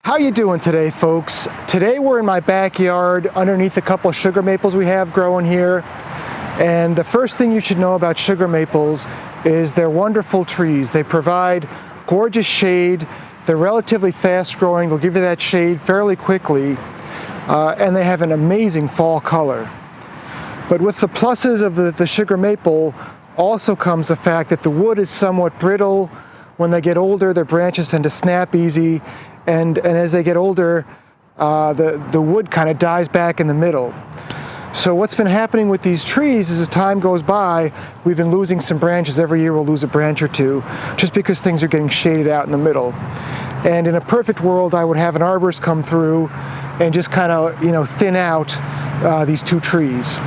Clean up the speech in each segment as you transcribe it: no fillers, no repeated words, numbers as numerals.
How you doing today, folks? Today we're in my backyard underneath a couple of sugar maples we have growing here. And the first thing you should know about sugar maples is they're wonderful trees. They provide gorgeous shade. They're relatively fast growing. They'll give you that shade fairly quickly. And they have an amazing fall color. But with the pluses of the sugar maple also comes the fact that the wood is somewhat brittle. When they get older, their branches tend to snap easy. And as they get older, the wood kind of dies back in the middle. So what's been happening with these trees is as time goes by, we've been losing some branches. Every year we'll lose a branch or two, just because things are getting shaded out in the middle. And in a perfect world, I would have an arborist come through and just kind of, thin out these two trees.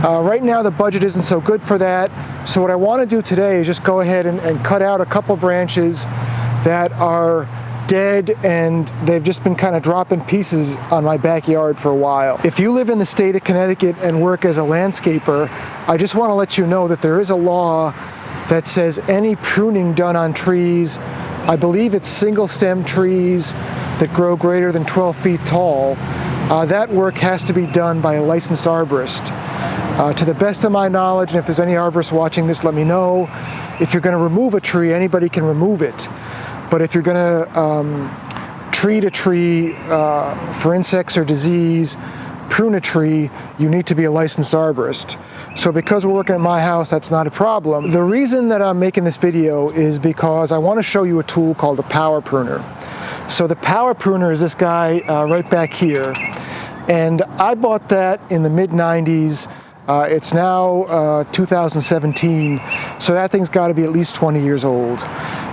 Right now the budget isn't so good for that. So what I want to do today is just go ahead and cut out a couple branches that are dead and they've just been kind of dropping pieces on my backyard for a while. If you live in the state of Connecticut and work as a landscaper, I just want to let you know that there is a law that says any pruning done on trees, I believe it's single stem trees that grow greater than 12 feet tall, that work has to be done by a licensed arborist. To the best of my knowledge, and if there's any arborists watching this, let me know. If you're going to remove a tree, anybody can remove it. But if you're going to treat a tree for insects or disease, prune a tree, you need to be a licensed arborist. So because we're working at my house, that's not a problem. The reason that I'm making this video is because I want to show you a tool called the power pruner. So the power pruner is this guy right back here. And I bought that in the mid-90s. It's now 2017, so that thing's got to be at least 20 years old.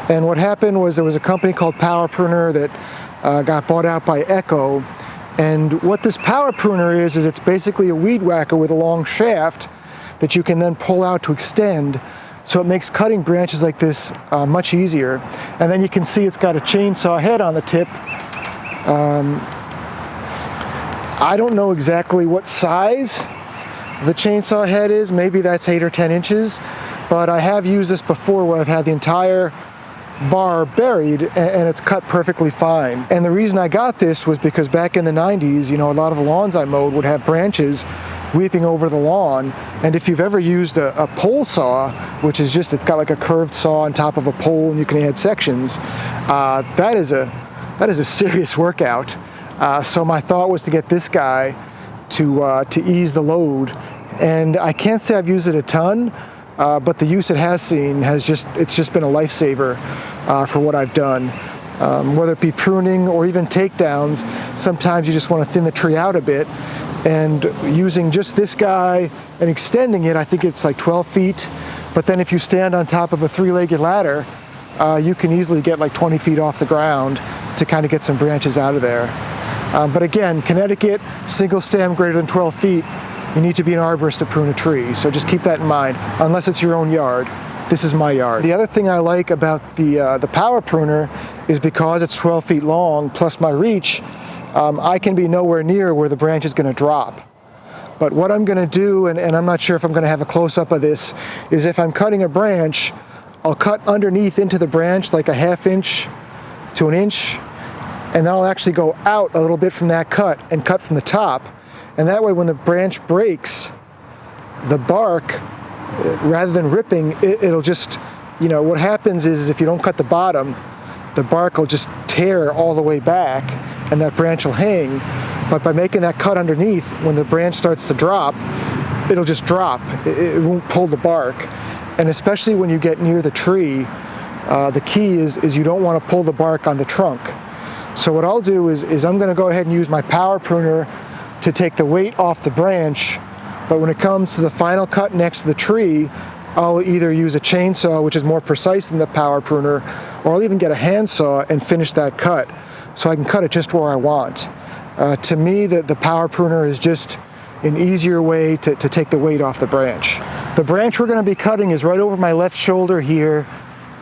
And what happened was there was a company called Power Pruner that got bought out by Echo. And what this power pruner is it's basically a weed whacker with a long shaft that you can then pull out to extend. So it makes cutting branches like this much easier. And then you can see it's got a chainsaw head on the tip. I don't know exactly what size the chainsaw head is. Maybe that's 8 or 10 inches. But I have used this before where I've had the entire bar buried and it's cut perfectly fine. And the reason I got this was because back in the 90s, a lot of the lawns I mowed would have branches weeping over the lawn. And if you've ever used a pole saw, which is just, it's got like a curved saw on top of a pole and you can add sections, that is a serious workout. So my thought was to get this guy to ease the load. And I can't say I've used it a ton, but the use it has seen it's just been a lifesaver for what I've done. Whether it be pruning or even takedowns, sometimes you just want to thin the tree out a bit. And using just this guy and extending it, I think it's like 12 feet. But then if you stand on top of a 3-legged ladder, you can easily get like 20 feet off the ground to kind of get some branches out of there. But again, Connecticut, single stem greater than 12 feet, you need to be an arborist to prune a tree. So just keep that in mind, unless it's your own yard. This is my yard. The other thing I like about the power pruner is because it's 12 feet long, plus my reach, I can be nowhere near where the branch is going to drop. But what I'm going to do, and I'm not sure if I'm going to have a close-up of this, is if I'm cutting a branch, I'll cut underneath into the branch like a 1/2 inch to 1 inch, and then I'll actually go out a little bit from that cut and cut from the top. And that way when the branch breaks, the bark, rather than ripping, it'll just, what happens is if you don't cut the bottom, the bark will just tear all the way back and that branch will hang. But by making that cut underneath, when the branch starts to drop, it'll just drop. It won't pull the bark. And especially when you get near the tree, the key is you don't want to pull the bark on the trunk. So what I'll do is I'm going to go ahead and use my power pruner to take the weight off the branch, but when it comes to the final cut next to the tree, I'll either use a chainsaw, which is more precise than the power pruner, or I'll even get a handsaw and finish that cut so I can cut it just where I want. To me, the power pruner is just an easier way to take the weight off the branch. The branch we're going to be cutting is right over my left shoulder here.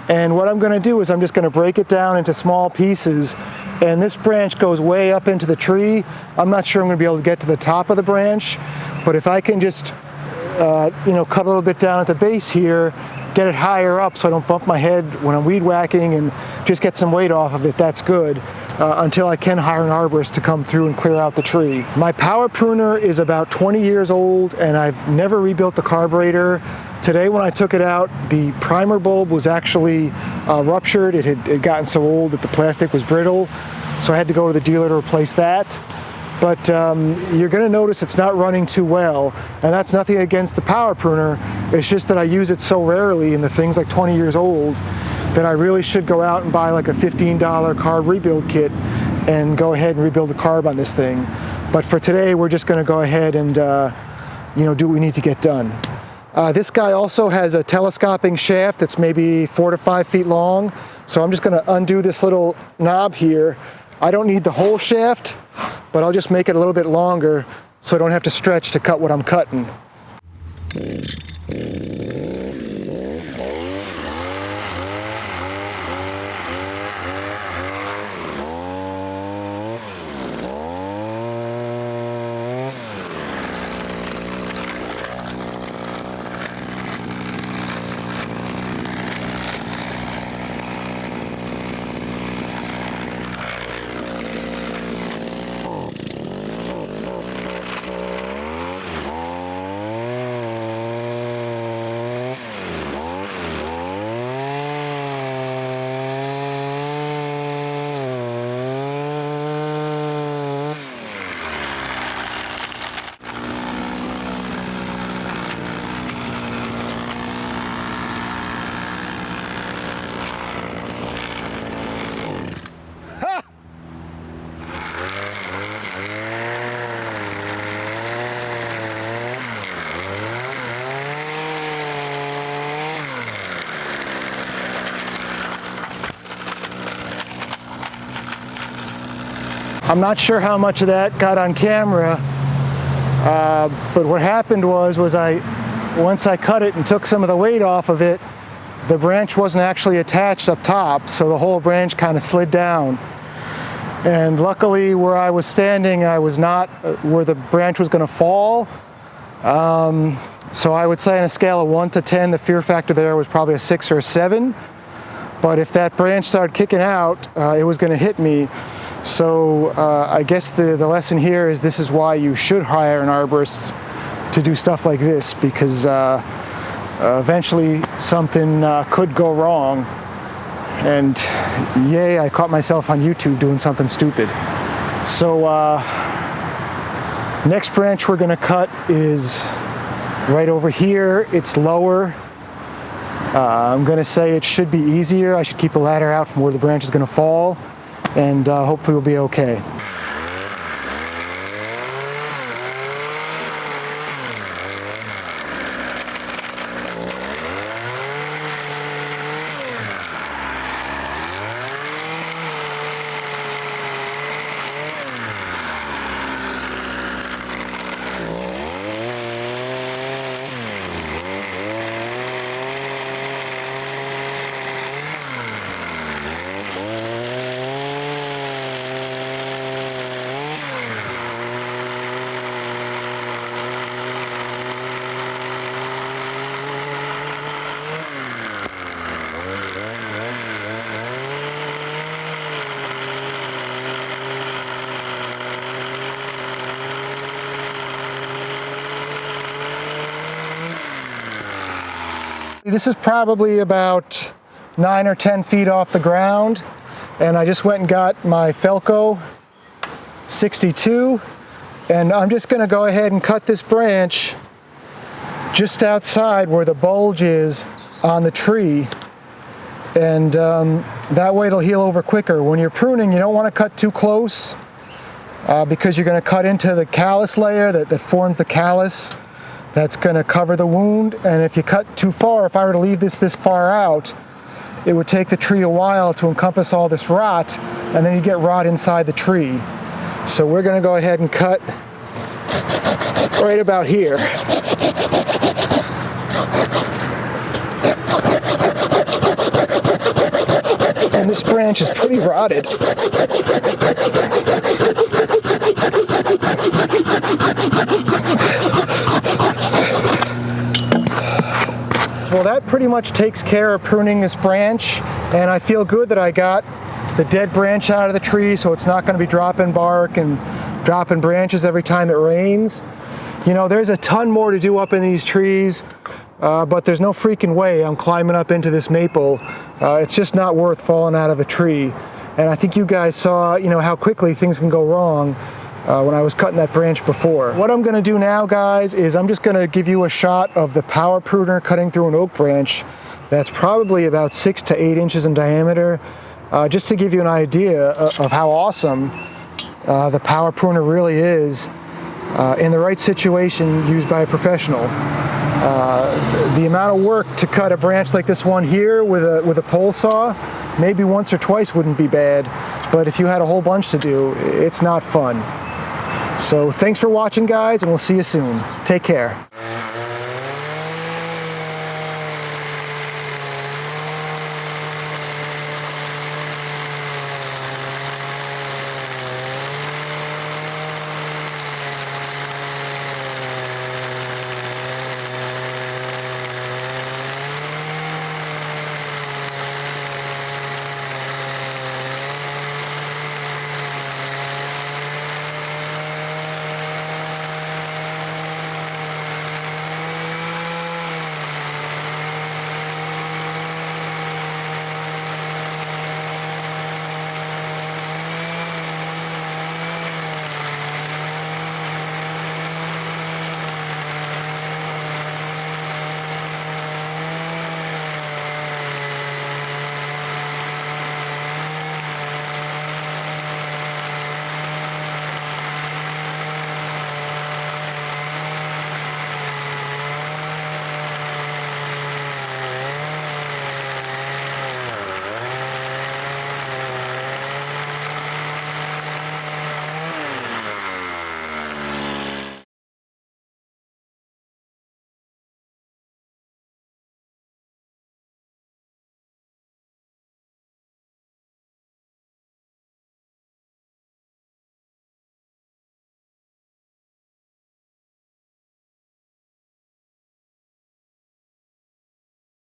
And what I'm going to do is I'm just going to break it down into small pieces. And this branch goes way up into the tree. I'm not sure I'm going to be able to get to the top of the branch, but if I can just, cut a little bit down at the base here, get it higher up so I don't bump my head when I'm weed whacking and just get some weight off of it, that's good. until I can hire an arborist to come through and clear out the tree. My power pruner is about 20 years old, and I've never rebuilt the carburetor. Today when I took it out, the primer bulb was actually ruptured. It had gotten so old that the plastic was brittle, so I had to go to the dealer to replace that. But you're going to notice it's not running too well, and that's nothing against the power pruner. It's just that I use it so rarely, and the thing's like 20 years old, that I really should go out and buy like a $15 carb rebuild kit and go ahead and rebuild the carb on this thing. But for today, we're just going to go ahead and do what we need to get done. This guy also has a telescoping shaft that's maybe 4 to 5 feet long, so I'm just going to undo this little knob here. I don't need the whole shaft, but I'll just make it a little bit longer so I don't have to stretch to cut what I'm cutting. I'm not sure how much of that got on camera, but what happened was once I cut it and took some of the weight off of it, the branch wasn't actually attached up top, so the whole branch kind of slid down. And luckily where I was standing, I was not where the branch was going to fall. So I would say on a scale of 1 to 10, the fear factor there was probably a 6 or a 7. But if that branch started kicking out, it was going to hit me. So I guess the lesson here is this is why you should hire an arborist to do stuff like this, because eventually something could go wrong. And yay, I caught myself on YouTube doing something stupid. So next branch we're going to cut is right over here. It's lower. I'm going to say it should be easier. I should keep the ladder out from where the branch is going to fall, and hopefully we'll be okay. This is probably about 9 or 10 feet off the ground, and I just went and got my Felco 62, and I'm just going to go ahead and cut this branch just outside where the bulge is on the tree, and that way it'll heal over quicker. When you're pruning, you don't want to cut too close because you're going to cut into the callus layer that forms the callus that's going to cover the wound. And if you cut too far, if I were to leave this far out, it would take the tree a while to encompass all this rot, and then you get rot inside the tree. So we're going to go ahead and cut right about here. And this branch is pretty rotted. Well, that pretty much takes care of pruning this branch, and I feel good that I got the dead branch out of the tree so it's not going to be dropping bark and dropping branches every time it rains. You know, there's a ton more to do up in these trees, but there's no freaking way I'm climbing up into this maple. It's just not worth falling out of a tree. And I think you guys saw, you know, how quickly things can go wrong when I was cutting that branch before. What I'm gonna do now, guys, is I'm just gonna give you a shot of the power pruner cutting through an oak branch that's probably about 6 to 8 inches in diameter, just to give you an idea of how awesome the power pruner really is in the right situation used by a professional. The amount of work to cut a branch like this one here with a pole saw, maybe once or twice wouldn't be bad, but if you had a whole bunch to do, it's not fun. So thanks for watching, guys, and we'll see you soon. Take care.